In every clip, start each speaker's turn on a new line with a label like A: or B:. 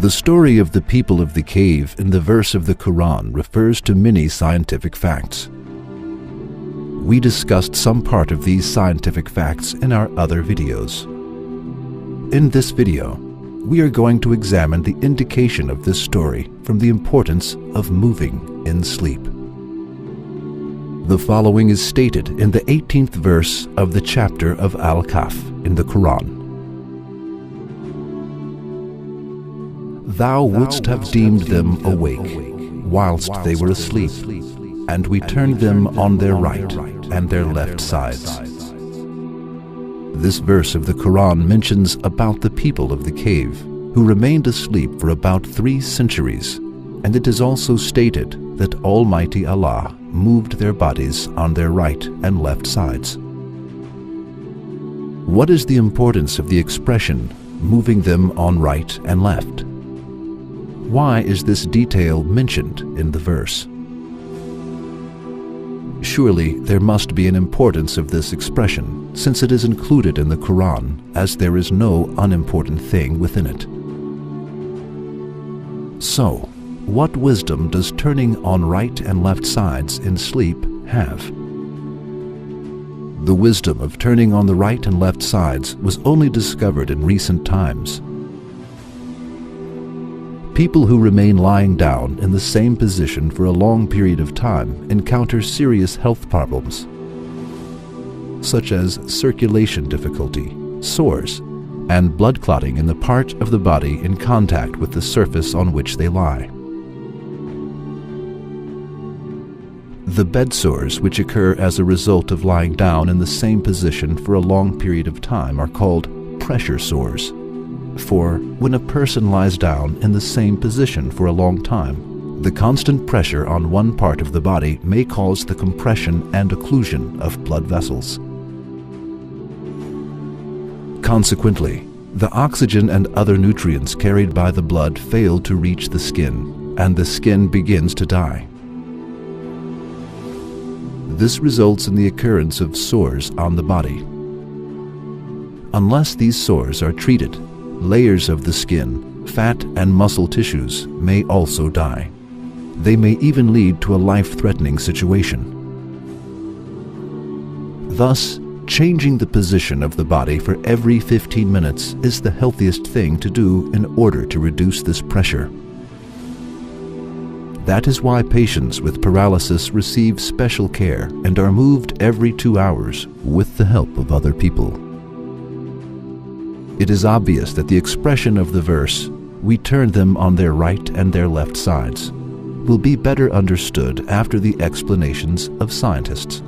A: The story of the people of the cave in the verse of the Quran refers to many scientific facts. We discussed some part of these scientific facts in our other videos. In this video, we are going to examine the indication of this story from the importance of moving in sleep. The following is stated in the 18th verse of the chapter of Al-Kahf in the Quran. Thou wouldst have deemed them awake whilst they were asleep, and we turned them on their right and their left sides. This verse of the Quran mentions about the people of the cave who remained asleep for about 3 centuries, and it is also stated that Almighty Allah moved their bodies on their right and left sides. What is the importance of the expression moving them on right and left? Why is this detail mentioned in the verse? Surely there must be an importance of this expression, since it is included in the Quran, as there is no unimportant thing within it. So, what wisdom does turning on right and left sides in sleep have? The wisdom of turning on the right and left sides was only discovered in recent times. People who remain lying down in the same position for a long period of time encounter serious health problems, such as circulation difficulty, sores, and blood clotting in the part of the body in contact with the surface on which they lie. The bed sores which occur as a result of lying down in the same position for a long period of time are called pressure sores. For when a person lies down in the same position for a long time, the constant pressure on one part of the body may cause the compression and occlusion of blood vessels. Consequently, the oxygen and other nutrients carried by the blood fail to reach the skin, and the skin begins to die. This results in the occurrence of sores on the body. Unless these sores are treated, layers of the skin, fat and muscle tissues may also die. They may even lead to a life-threatening situation. Thus, changing the position of the body for every 15 minutes is the healthiest thing to do in order to reduce this pressure. That is why patients with paralysis receive special care and are moved every 2 hours with the help of other people. It is obvious that the expression of the verse, "We turned them on their right and their left sides," will be better understood after the explanations of scientists.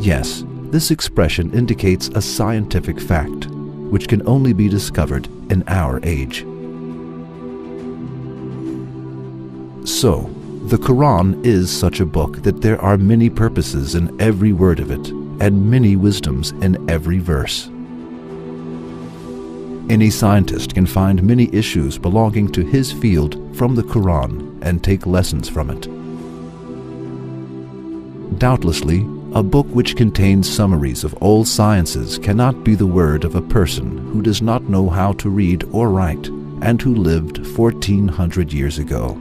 A: Yes, this expression indicates a scientific fact, which can only be discovered in our age. So, the Quran is such a book that there are many purposes in every word of it, and many wisdoms in every verse. Any scientist can find many issues belonging to his field from the Quran and take lessons from it. Doubtlessly, a book which contains summaries of all sciences cannot be the word of a person who does not know how to read or write and who lived 1400 years ago.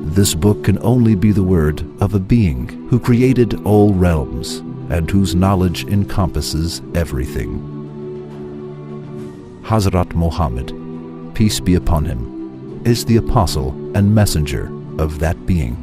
A: This book can only be the word of a being who created all realms and whose knowledge encompasses everything. Hazrat Muhammad, peace be upon him, is the apostle and messenger of that being.